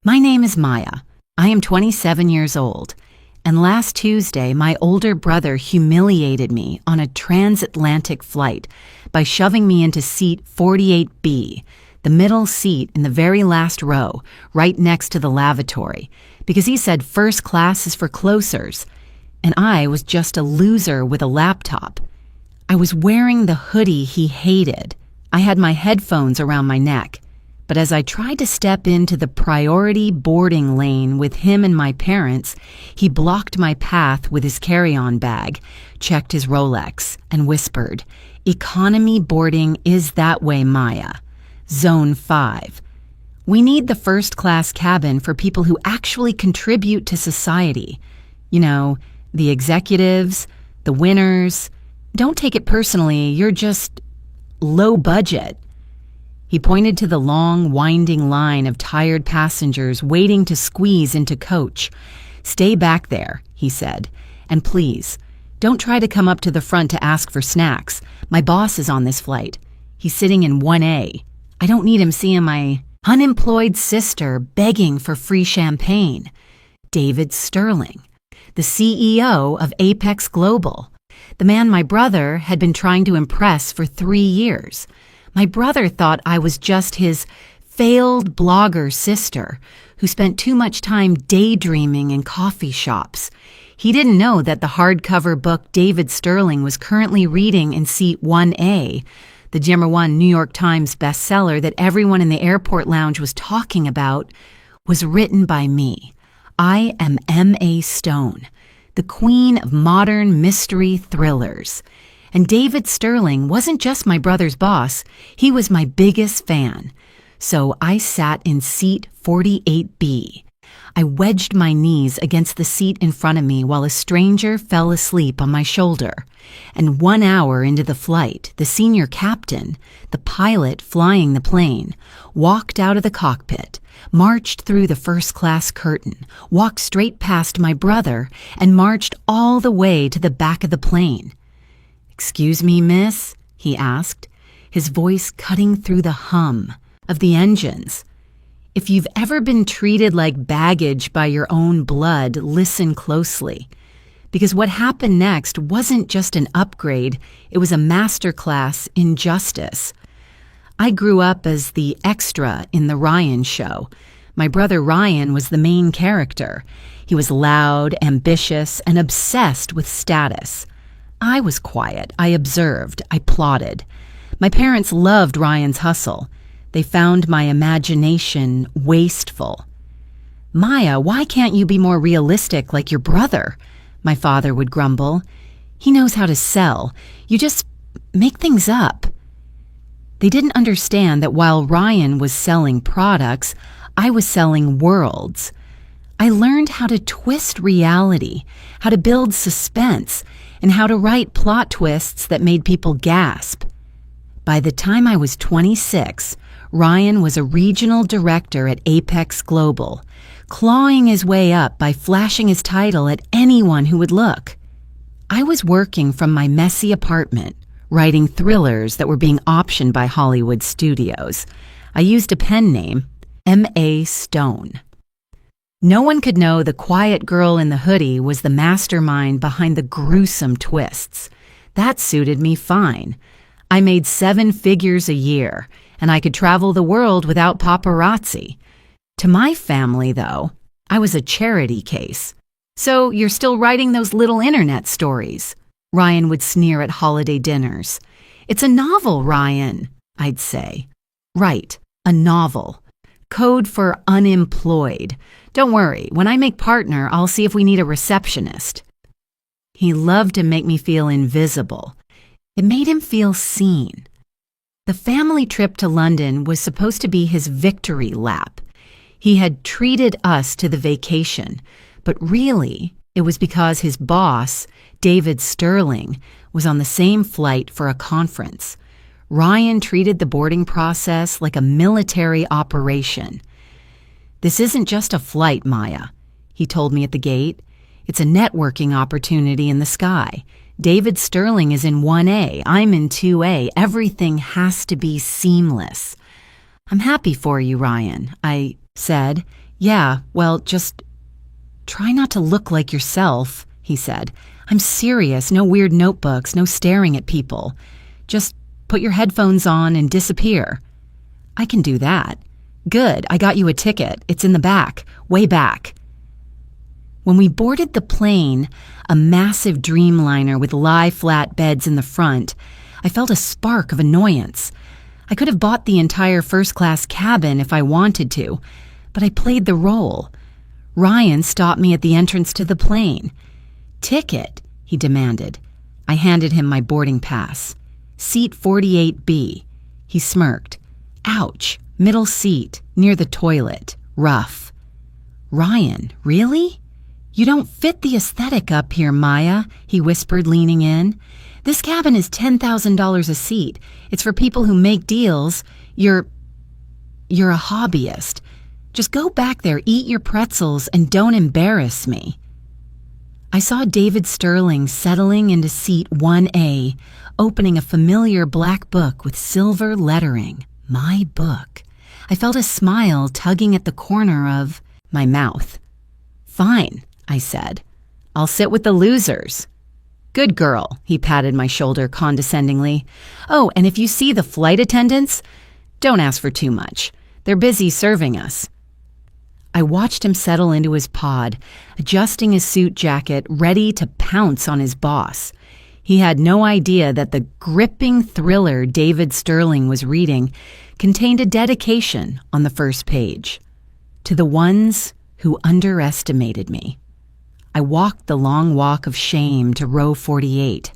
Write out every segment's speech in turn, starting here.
My name is Maya. I am 27 years old, and last Tuesday my older brother humiliated me on a transatlantic flight by shoving me into seat 48B, the middle seat in the very last row, right next to the lavatory, because he said first class is for closers, and I was just a loser with a laptop. I was wearing the hoodie he hated. I had my headphones around my neck. But as I tried to step into the priority boarding lane with him and my parents, he blocked my path with his carry-on bag, checked his Rolex, and whispered, "Economy boarding is that way, Maya. Zone 5. We need the first-class cabin for people who actually contribute to society. You know, the executives, the winners. Don't take it personally, you're just low budget." He pointed to the long, winding line of tired passengers waiting to squeeze into coach. "Stay back there," he said, "and please, don't try to come up to the front to ask for snacks. My boss is on this flight. He's sitting in 1A. I don't need him seeing my unemployed sister begging for free champagne." David Sterling, the CEO of Apex Global, the man my brother had been trying to impress for 3 years. My brother thought I was just his failed blogger sister who spent too much time daydreaming in coffee shops. He didn't know that the hardcover book David Sterling was currently reading in seat 1A, the #1 New York Times bestseller that everyone in the airport lounge was talking about, was written by me. I am M.A. Stone, the queen of modern mystery thrillers. And David Sterling wasn't just my brother's boss, he was my biggest fan. So I sat in seat 48B. I wedged my knees against the seat in front of me while a stranger fell asleep on my shoulder. And 1 hour into the flight, the senior captain, the pilot flying the plane, walked out of the cockpit, marched through the first-class curtain, walked straight past my brother, and marched all the way to the back of the plane. "Excuse me, miss?" he asked, his voice cutting through the hum of the engines. If you've ever been treated like baggage by your own blood, listen closely. Because what happened next wasn't just an upgrade, it was a masterclass in justice. I grew up as the extra in the Ryan show. My brother Ryan was the main character. He was loud, ambitious, and obsessed with status. I was quiet. I observed. I plotted. My parents loved Ryan's hustle. They found my imagination wasteful. "Maya, why can't you be more realistic like your brother?" my father would grumble. "He knows how to sell. You just make things up." They didn't understand that while Ryan was selling products, I was selling worlds. I learned how to twist reality, how to build suspense, and how to write plot twists that made people gasp. By the time I was 26, Ryan was a regional director at Apex Global, clawing his way up by flashing his title at anyone who would look. I was working from my messy apartment, writing thrillers that were being optioned by Hollywood studios. I used a pen name, M.A. Stone. No one could know the quiet girl in the hoodie was the mastermind behind the gruesome twists. That suited me fine. I made 7 figures a year, and I could travel the world without paparazzi. To my family, though, I was a charity case. "So you're still writing those little internet stories?" Ryan would sneer at holiday dinners. "It's a novel, Ryan," I'd say. "Right, a novel. Code for unemployed. Don't worry, when I make partner, I'll see if we need a receptionist." He loved to make me feel invisible. It made him feel seen. The family trip to London was supposed to be his victory lap. He had treated us to the vacation, but really, it was because his boss, David Sterling, was on the same flight for a conference. Ryan treated the boarding process like a military operation. "This isn't just a flight, Maya," he told me at the gate. "It's a networking opportunity in the sky. David Sterling is in 1A, I'm in 2A. Everything has to be seamless." "I'm happy for you, Ryan," I said, Yeah, well, just try not to look like yourself, he said. I'm serious, no weird notebooks, no staring at people. Just put your headphones on and disappear. I can do that. Good, I got you a ticket. It's in the back, way back. When we boarded the plane, a massive Dreamliner with lie-flat beds in the front, I felt a spark of annoyance. I could have bought the entire first-class cabin if I wanted to, but I played the role. Ryan stopped me at the entrance to the plane. Ticket, he demanded. I handed him my boarding pass. Seat 48B. He smirked. Ouch, middle seat, near the toilet, rough. Ryan, really? You don't fit the aesthetic up here, Maya, he whispered, leaning in. This cabin is $10,000 a seat. It's for people who make deals. You're a hobbyist. Just go back there, eat your pretzels, and don't embarrass me. I saw David Sterling settling into seat 1A, opening a familiar black book with silver lettering. My book. I felt a smile tugging at the corner of my mouth. Fine, I said. I'll sit with the losers. Good girl, he patted my shoulder condescendingly. Oh, and if you see the flight attendants, don't ask for too much. They're busy serving us. I watched him settle into his pod, adjusting his suit jacket, ready to pounce on his boss. He had no idea that the gripping thriller David Sterling was reading contained a dedication on the first page. To the ones who underestimated me. I walked the long walk of shame to row 48.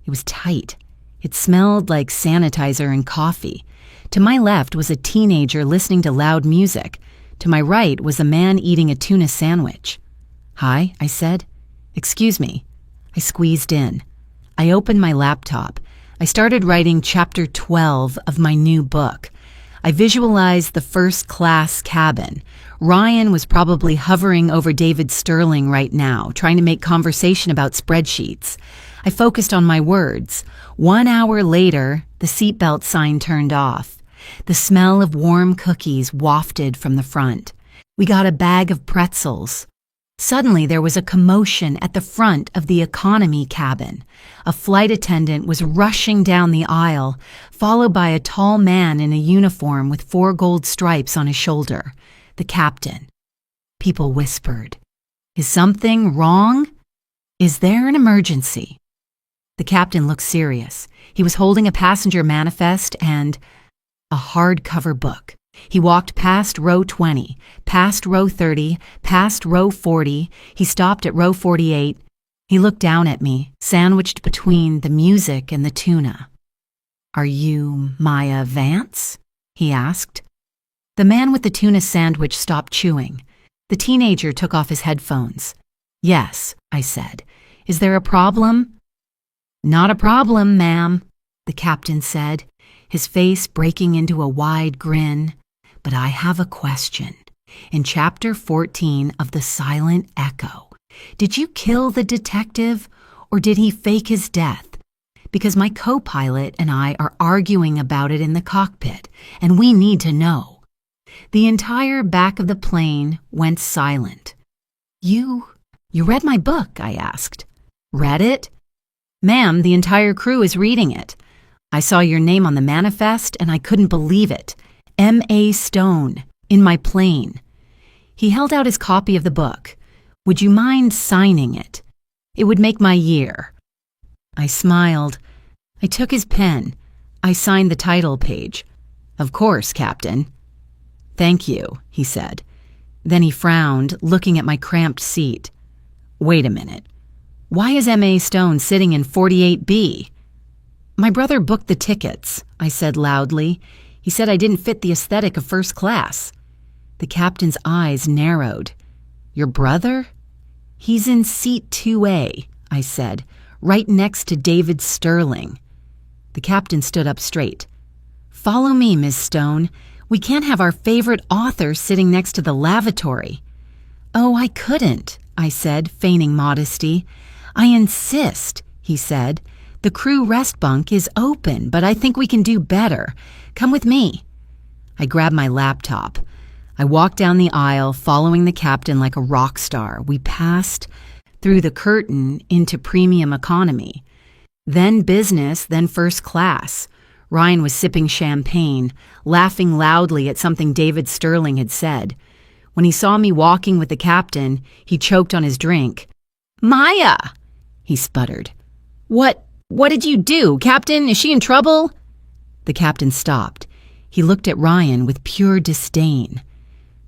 It was tight. It smelled like sanitizer and coffee. To my left was a teenager listening to loud music. To my right was a man eating a tuna sandwich. Hi, I said. Excuse me. I squeezed in. I opened my laptop. I started writing chapter 12 of my new book. I visualized the first-class cabin. Ryan was probably hovering over David Sterling right now, trying to make conversation about spreadsheets. I focused on my words. 1 hour later, the seatbelt sign turned off. The smell of warm cookies wafted from the front. We got a bag of pretzels. Suddenly, there was a commotion at the front of the economy cabin. A flight attendant was rushing down the aisle, followed by a tall man in a uniform with 4 gold stripes on his shoulder, the captain. People whispered, "Is something wrong? Is there an emergency?" The captain looked serious. He was holding a passenger manifest and a hardcover book. He walked past row 20, past row 30, past row 40. He stopped at row 48. He looked down at me, sandwiched between the music and the tuna. "Are you Maya Vance?" he asked. The man with the tuna sandwich stopped chewing. The teenager took off his headphones. "Yes," I said. "Is there a problem?" "Not a problem, ma'am," the captain said, his face breaking into a wide grin. "But I have a question. In chapter 14 of The Silent Echo, did you kill the detective or did he fake his death? Because my co-pilot and I are arguing about it in the cockpit, and we need to know." The entire back of the plane went silent. You read my book?" I asked. "Read it?" "Ma'am, the entire crew is reading it. I saw your name on the manifest and I couldn't believe it. M.A. Stone, in my plane." He held out his copy of the book. "Would you mind signing it? It would make my year." I smiled. I took his pen. I signed the title page. "Of course, Captain." "Thank you," he said. Then he frowned, looking at my cramped seat. "Wait a minute. Why is M.A. Stone sitting in 48B? "My brother booked the tickets," I said loudly. "He said I didn't fit the aesthetic of first class." The captain's eyes narrowed. "Your brother?" "He's in seat 2A, I said, right next to David Sterling. The captain stood up straight. "Follow me, Miss Stone. We can't have our favorite author sitting next to the lavatory." "Oh, I couldn't," I said, feigning modesty. "I insist," he said. "The crew rest bunk is open, but I think we can do better. Come with me." I grabbed my laptop. I walked down the aisle, following the captain like a rock star. We passed through the curtain into premium economy. Then business, then first class. Ryan was sipping champagne, laughing loudly at something David Sterling had said. When he saw me walking with the captain, he choked on his drink. "Maya!" he sputtered. What did you do, Captain? Is she in trouble?" The captain stopped. He looked at Ryan with pure disdain.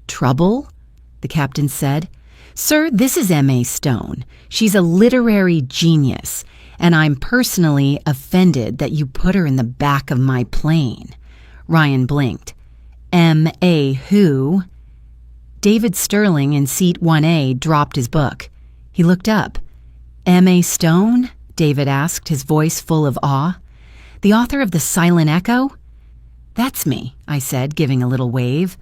"Trouble?" the captain said. "Sir, this is M.A. Stone. She's a literary genius, and I'm personally offended that you put her in the back of my plane." Ryan blinked. "M.A. who?" David Sterling in seat 1A dropped his book. He looked up. "M.A. Stone?" David asked, his voice full of awe. "The author of The Silent Echo?" "That's me," I said, giving a little wave.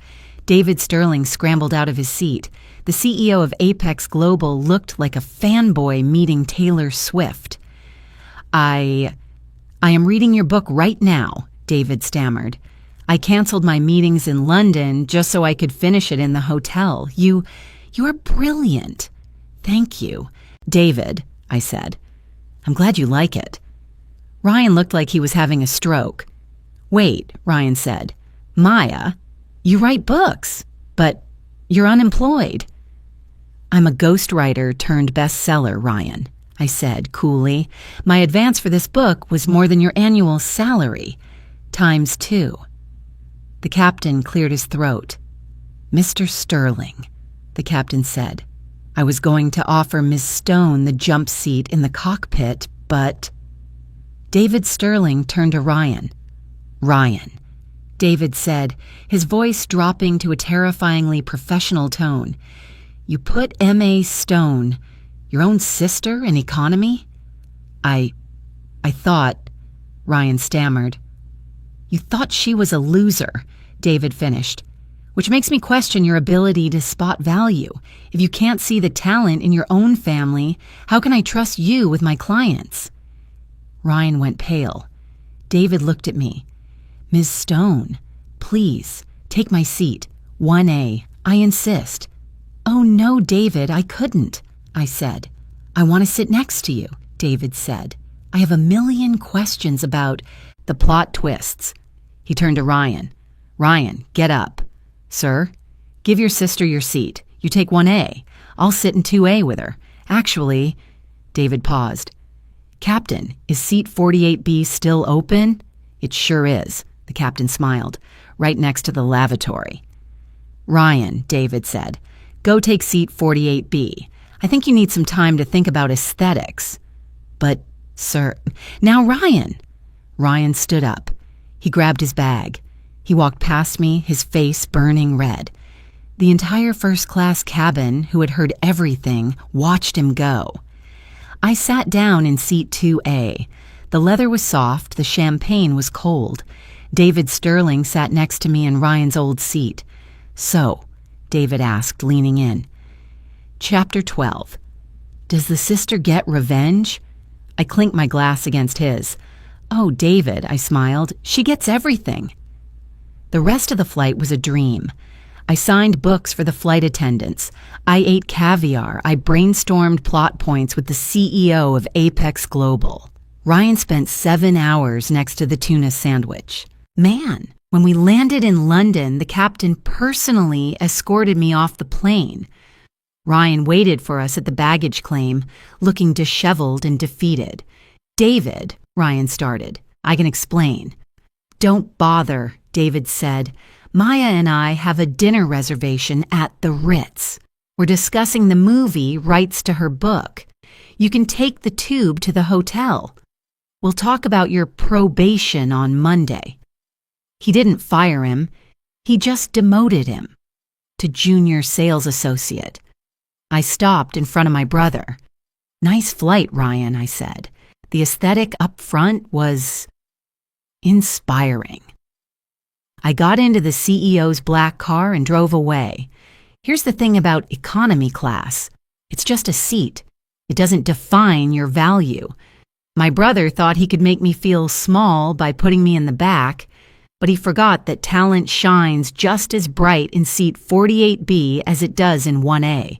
David Sterling scrambled out of his seat. The CEO of Apex Global looked like a fanboy meeting Taylor Swift. I am reading your book right now," David stammered. "I canceled my meetings in London just so I could finish it in the hotel. You are brilliant." "Thank you, David," I said. "I'm glad you like it." Ryan looked like he was having a stroke. "Wait," Ryan said. "Maya, you write books, but you're unemployed." "I'm a ghostwriter turned bestseller, Ryan," I said coolly. "My advance for this book was more than your annual salary, times 2. The captain cleared his throat. "Mr. Sterling," the captain said, "I was going to offer Miss Stone the jump seat in the cockpit, but—" David Sterling turned to Ryan. "Ryan," David said, his voice dropping to a terrifyingly professional tone, "you put M.A. Stone, your own sister, in economy?" I thought," Ryan stammered. "You thought she was a loser," David finished, "which makes me question your ability to spot value. If you can't see the talent in your own family, how can I trust you with my clients?" Ryan went pale. David looked at me. "Ms. Stone, please, take my seat. 1A. I insist." "Oh no, David, I couldn't," I said. "I want to sit next to you," David said. "I have a million questions about the plot twists." He turned to Ryan. "Ryan, get up." "Sir, give your sister your seat. You take 1A. I'll sit in 2A with her. Actually—" David paused. "Captain, is seat 48B still open?" "It sure is," the captain smiled, "right next to the lavatory." "Ryan," David said, "go take seat 48B. I think you need some time to think about aesthetics." "But, sir—" "Now, Ryan!" Ryan stood up. He grabbed his bag. He walked past me, his face burning red. The entire first-class cabin, who had heard everything, watched him go. I sat down in seat 2A. The leather was soft, the champagne was cold. David Sterling sat next to me in Ryan's old seat. "So," David asked, leaning in. Chapter 12. Does the sister get revenge? I clinked my glass against his. "Oh, David," I smiled, "she gets everything." The rest of the flight was a dream. I signed books for the flight attendants. I ate caviar. I brainstormed plot points with the CEO of Apex Global. Ryan spent 7 hours next to the tuna sandwich. Man, when we landed in London, the captain personally escorted me off the plane. Ryan waited for us at the baggage claim, looking disheveled and defeated. "David," Ryan started, "I can explain." "Don't bother," David said. "Maya and I have a dinner reservation at the Ritz. We're discussing the movie rights to her book. You can take the tube to the hotel. We'll talk about your probation on Monday." He didn't fire him. He just demoted him to junior sales associate. I stopped in front of my brother. "Nice flight, Ryan," I said. The aesthetic up front was inspiring. I got into the CEO's black car and drove away. Here's the thing about economy class. It's just a seat. It doesn't define your value. My brother thought he could make me feel small by putting me in the back, but he forgot that talent shines just as bright in seat 48B as it does in 1A.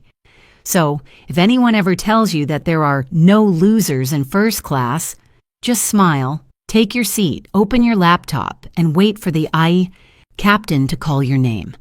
So, if anyone ever tells you that there are no losers in first class, just smile, take your seat, open your laptop, and wait for the captain to call your name.